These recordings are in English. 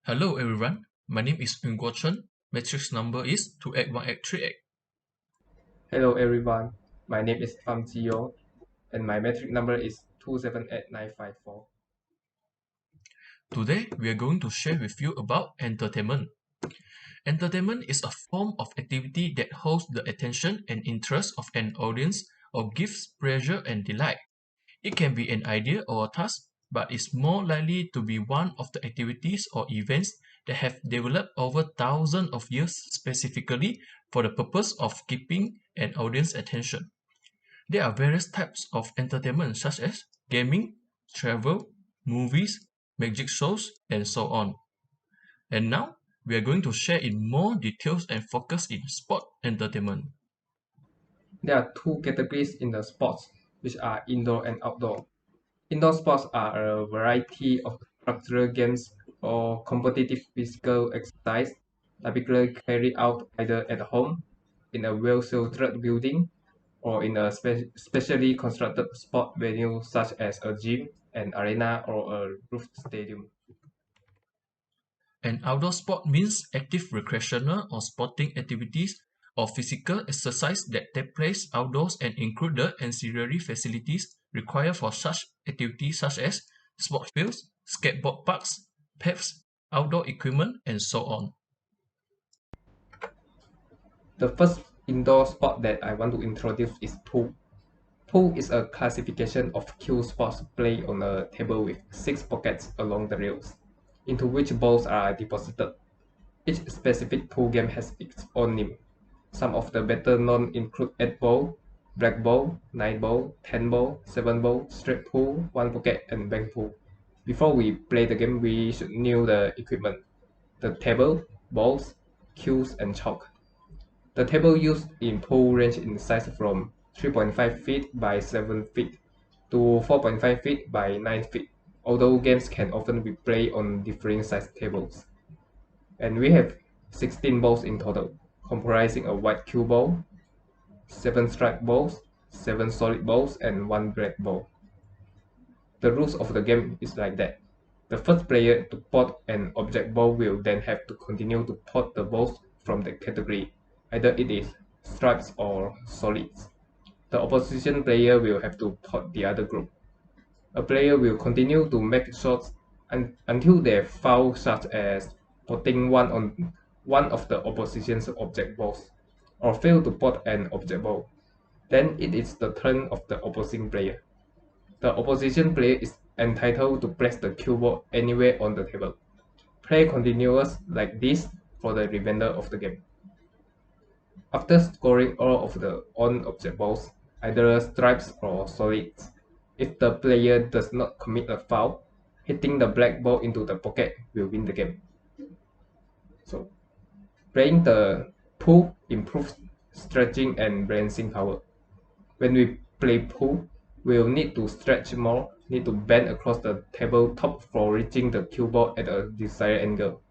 Hello everyone, my name is Chen. Matrix number is 28183. Hello everyone, my name is Pham Jiyo and my metric number is 278,954. Today we are going to share with you about entertainment. Entertainment is a form of activity that holds the attention and interest of an audience or gives pleasure and delight. It can be an idea or a task, but is more likely to be one of the activities or events that have developed over thousands of years specifically for the purpose of keeping an audience attention. There are various types of entertainment such as gaming, travel, movies, magic shows, and so on. And now, we are going to share in more details and focus in sport entertainment. There are two categories in the sports, which are indoor and outdoor. Indoor sports are a variety of structural games or competitive physical exercise, typically carried out either at home, in a well-sheltered building, or in a specially constructed sport venue such as a gym, an arena, or a roof stadium. An outdoor sport means active recreational or sporting activities or physical exercise that take place outdoors and include the ancillary facilities required for such activities such as sport fields, skateboard parks, pubs, outdoor equipment, and so on. The first indoor sport that I want to introduce is pool. Pool is a classification of cue sports played on a table with six pockets along the rails, into which balls are deposited. Each specific pool game has its own name. Some of the better known include 8 ball, black ball, 9 ball, 10 ball, 7 ball, straight pool, 1 pocket, and bank pool. Before we play the game, we should know the equipment: the table, balls, cues, and chalk. The table used in pool range in size from 3.5 feet by 7 feet to 4.5 feet by 9 feet, although games can often be played on differing size tables. And we have 16 balls in total, comprising a white cue ball, 7 striped balls, 7 solid balls, and 1 black ball. The rules of the game is like that. The first player to pot an object ball will then have to continue to pot the balls from the category, either it is stripes or solids. The opposition player will have to pot the other group. A player will continue to make shots until they foul, such as potting one on one of the opposition's object balls, or fail to pot an object ball. Then it is the turn of the opposing player. The opposition player is entitled to place the cue ball anywhere on the table. Play continues like this for the remainder of the game. After scoring all of the on-object balls, either stripes or solids, if the player does not commit a foul, hitting the black ball into the pocket will win the game. So, playing the pool improves stretching and balancing power. When we play pool, we'll need to stretch more, need to bend across the tabletop for reaching the cue ball at a desired angle,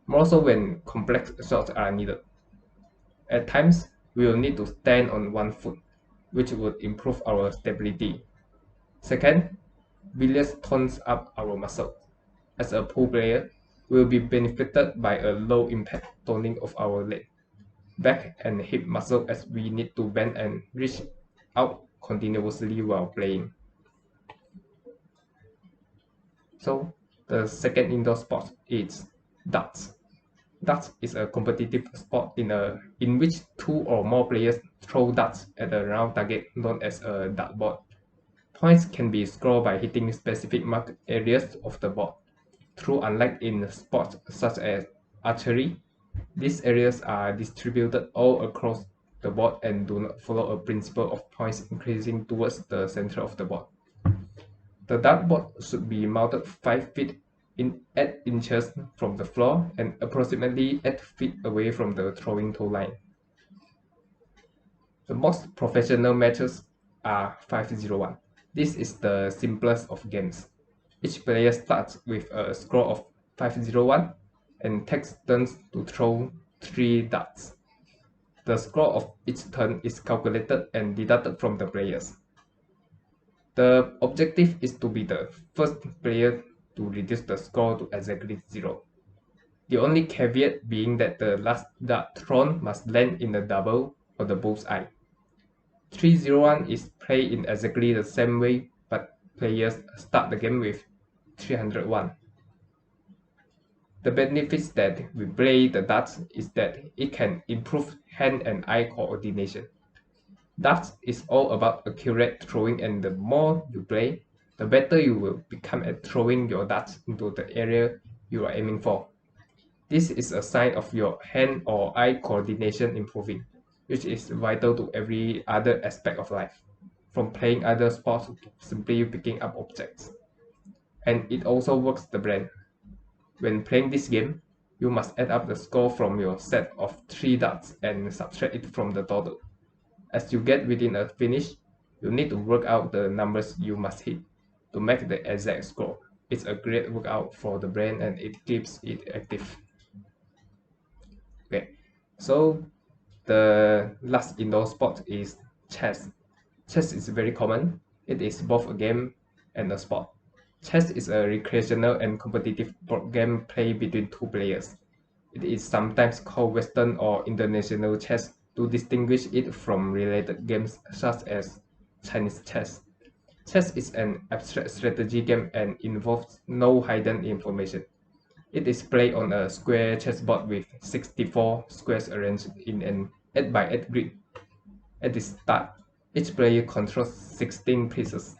more so when complex shots are needed. At times, we will need to stand on one foot, which would improve our stability. Second, billiards tones up our muscle. As a pool player, we will be benefited by a low impact toning of our leg, back, and hip muscle as we need to bend and reach out continuously while playing. So, the second indoor sport is darts. Darts is a competitive sport in which two or more players throw darts at a round target known as a dartboard. Points can be scored by hitting specific marked areas of the board. True, unlike in sports such as archery, these areas are distributed all across the board and do not follow a principle of points increasing towards the center of the board. The dartboard should be mounted 5 feet in 8 inches from the floor and approximately 8 feet away from the throwing toe line. The most professional matches are 5-0-1. This is the simplest of games. Each player starts with a score of 5-0-1 and takes turns to throw 3 darts. The score of each turn is calculated and deducted from the players. The objective is to be the first player to reduce the score to exactly 0. The only caveat being that the last dart thrown must land in the double or the bullseye. 301 is played in exactly the same way, but players start the game with 301. The benefits that we play the darts is that it can improve hand and eye coordination. Darts is all about accurate throwing, and the more you play, the better you will become at throwing your darts into the area you are aiming for. This is a sign of your hand or eye coordination improving, which is vital to every other aspect of life, from playing other sports to simply picking up objects. And it also works the brain. When playing this game, you must add up the score from your set of 3 darts and subtract it from the total. As you get within a finish, you need to work out the numbers you must hit to make the exact score. It's a great workout for the brain and it keeps it active. Okay, so the last indoor sport is chess. Chess is very common. It is both a game and a sport. Chess is a recreational and competitive board game played between two players. It is sometimes called Western or international chess to distinguish it from related games such as Chinese chess. Chess is an abstract strategy game and involves no hidden information. It is played on a square chessboard with 64 squares arranged in an 8 by 8 grid. At the start, each player controls 16 pieces: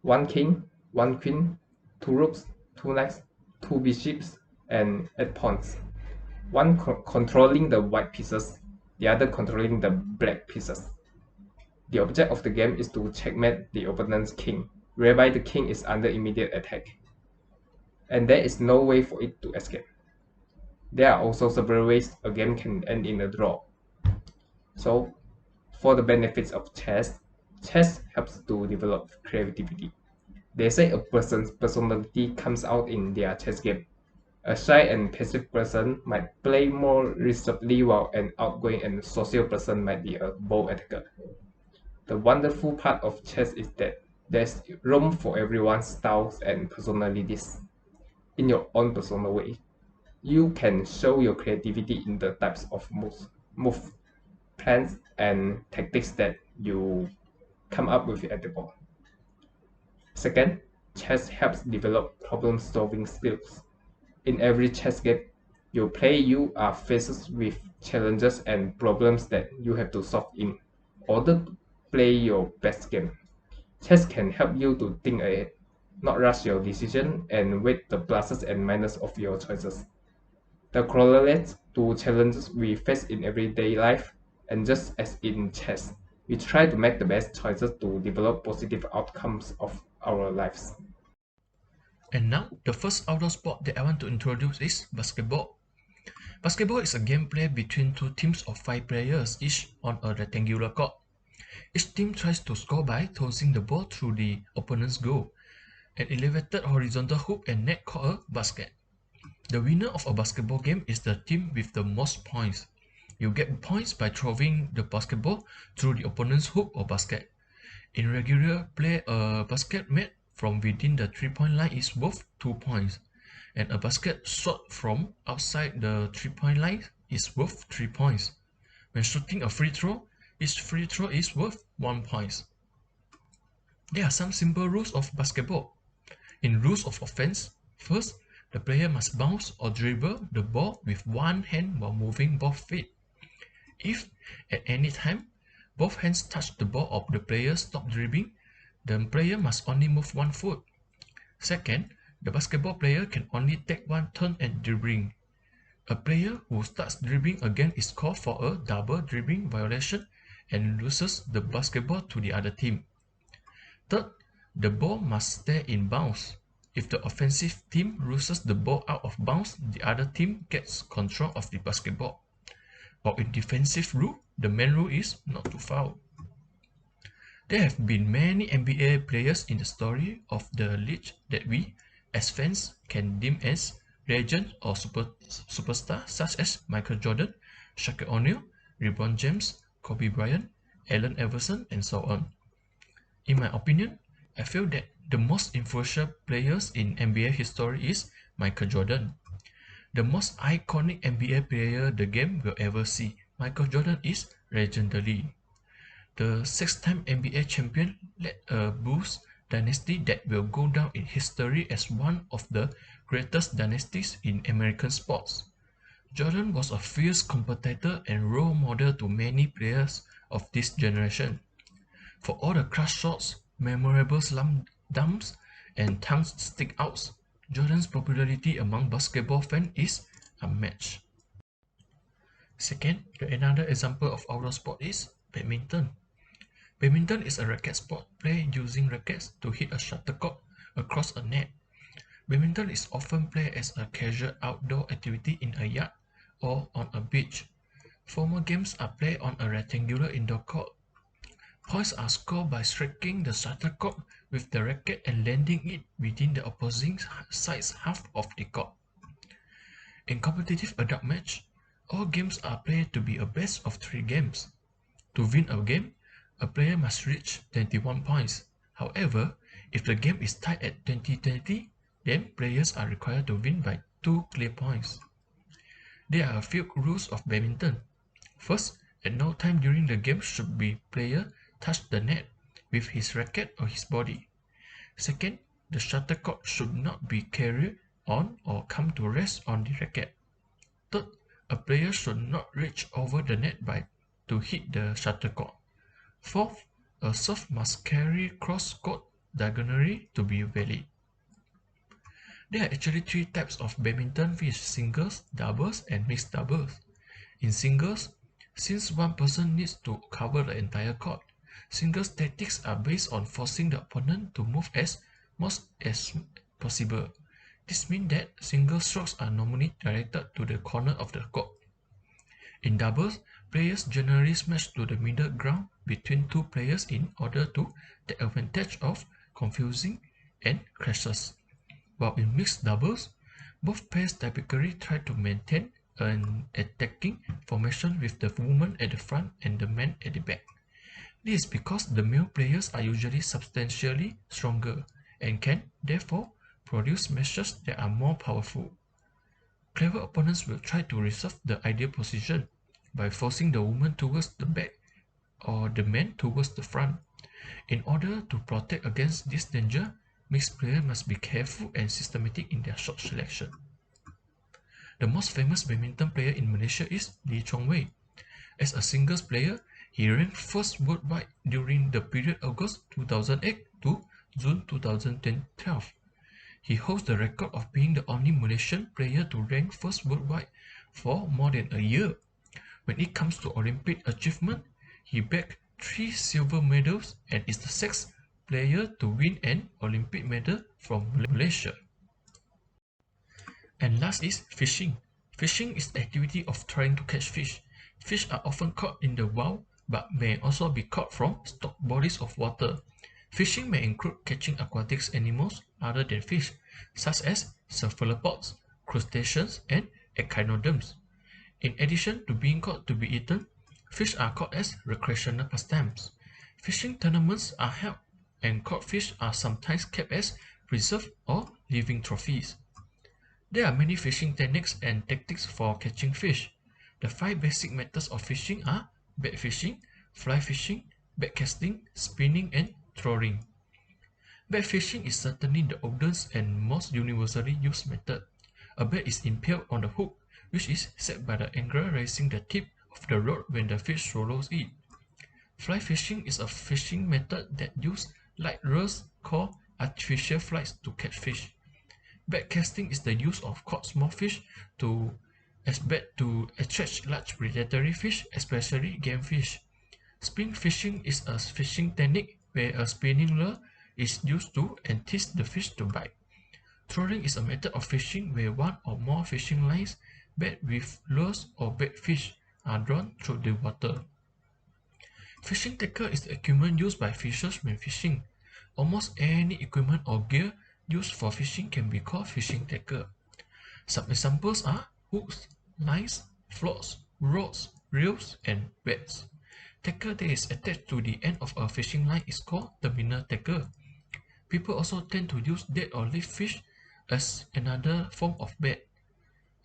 1 king, 1 queen, 2 rooks, 2 knights, 2 bishops, and 8 pawns. One controlling the white pieces, the other controlling the black pieces. The object of the game is to checkmate the opponent's king, whereby the king is under immediate attack, and there is no way for it to escape. There are also several ways a game can end in a draw. So, for the benefits of chess, chess helps to develop creativity. They say a person's personality comes out in their chess game. A shy and passive person might play more reservedly, while an outgoing and social person might be a bold attacker. The wonderful part of chess is that there's room for everyone's styles and personalities in your own personal way. You can show your creativity in the types of move plans, and tactics that you come up with at the board. Second, chess helps develop problem-solving skills. In every chess game you play, you are faced with challenges and problems that you have to solve in order to play your best game. Chess can help you to think ahead, not rush your decision, and weigh the pluses and minuses of your choices. The correlates to challenges we face in everyday life, and just as in chess, we try to make the best choices to develop positive outcomes of our lives. And now, the first outdoor sport that I want to introduce is basketball. Basketball is a game played between two teams of 5 players each on a rectangular court. Each team tries to score by tossing the ball through the opponent's goal, an elevated horizontal hoop and net called a basket. The winner of a basketball game is the team with the most points. You get points by throwing the basketball through the opponent's hoop or basket. In regular play, a basket made from within the 3-point line is worth 2 points, and a basket shot from outside the 3-point line is worth 3 points. When shooting a free throw, each free throw is worth 1 point. There are some simple rules of basketball. In rules of offense, first, the player must bounce or dribble the ball with one hand while moving both feet. If, at any time, both hands touch the ball or the player stops dribbling, the player must only move one foot. Second, the basketball player can only take one turn at dribbling. A player who starts dribbling again is called for a double dribbling violation and loses the basketball to the other team. Third, the ball must stay in bounds. If the offensive team loses the ball out of bounds, the other team gets control of the basketball. While in defensive rule, the main rule is not to foul. There have been many NBA players in the story of the league that we, as fans, can deem as legends or superstars such as Michael Jordan, Shaquille O'Neal, LeBron James, Kobe Bryant, Allen Iverson, and so on. In my opinion, I feel that the most influential players in NBA history is Michael Jordan. The most iconic NBA player the game will ever see, Michael Jordan, is legendary. The six-time NBA champion led a Bulls dynasty that will go down in history as one of the greatest dynasties in American sports. Jordan was a fierce competitor and role model to many players of this generation. For all the crush shots, memorable slam dunks, and tongue stick-outs, Jordan's popularity among basketball fans is unmatched. Second, another example of outdoor sport is badminton. Badminton is a racket sport played using rackets to hit a shuttlecock across a net. Badminton is often played as a casual outdoor activity in a yard or on a beach. Formal games are played on a rectangular indoor court. Points are scored by striking the shuttlecock with the racket and landing it within the opposing side's half of the court. In competitive adult match, all games are played to be a best of 3 games. To win a game, a player must reach 21 points. However, if the game is tied at 20-20, then players are required to win by 2 clear points. There are a few rules of badminton. First, at no time during the game should the player touch the net with his racket or his body. Second, the shuttlecock should not be carried on or come to rest on the racket. Third, a player should not reach over the net to hit the shuttlecock. Fourth, a serve must carry cross-court diagonally to be valid. There are actually 3 types of badminton, which is singles, doubles, and mixed doubles. In singles, since one person needs to cover the entire court, singles tactics are based on forcing the opponent to move as much as possible. This means that single strokes are normally directed to the corner of the court. In doubles, players generally smash to the middle ground between 2 players in order to take advantage of confusing and crashes. While in mixed doubles, both pairs typically try to maintain an attacking formation with the woman at the front and the man at the back. This is because the male players are usually substantially stronger and can, therefore, produce smashes that are more powerful. Clever opponents will try to reserve the ideal position by forcing the woman towards the back or the man towards the front. In order to protect against this danger, mixed players must be careful and systematic in their shot selection. The most famous badminton player in Malaysia is Lee Chong Wei. As a singles player, he ranked first worldwide during the period August 2008 to June 2012. He holds the record of being the only Malaysian player to rank first worldwide for more than a year. When it comes to Olympic achievement, he bagged 3 silver medals and is the 6th player to win an Olympic medal from Malaysia. And last is fishing. Fishing is the activity of trying to catch fish. Fish are often caught in the wild but may also be caught from stocked bodies of water. Fishing may include catching aquatic animals other than fish, such as cephalopods, crustaceans, and echinoderms. In addition to being caught to be eaten, fish are caught as recreational pastimes. Fishing tournaments are held, and caught fish are sometimes kept as preserved or living trophies. There are many fishing techniques and tactics for catching fish. The 5 basic methods of fishing are bait fishing, fly fishing, bait casting, spinning, and throwing. Bait fishing is certainly the oldest and most universally used method. A bait is impaled on the hook, which is set by the angler raising the tip of the rod when the fish swallows it. Fly fishing is a fishing method that uses light lures called artificial flies to catch fish. Bait casting is the use of caught small fish as bait to attract large predatory fish, especially game fish. Spin fishing is a fishing technique where a spinning lure is used to entice the fish to bite. Throwing is a method of fishing where one or more fishing lines bait with lures or bait fish are drawn through the water. Fishing tackle is the equipment used by fishers when fishing. Almost any equipment or gear used for fishing can be called fishing tackle. Some examples are hooks, lines, floats, rods, reels, and baits. Tackle that is attached to the end of a fishing line is called terminal tackle. People also tend to use dead or live fish as another form of bait.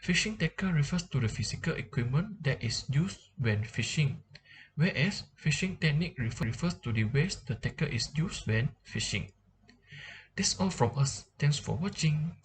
Fishing tackle refers to the physical equipment that is used when fishing, whereas fishing technique refers to the ways the tackle is used when fishing. That's all from us. Thanks for watching.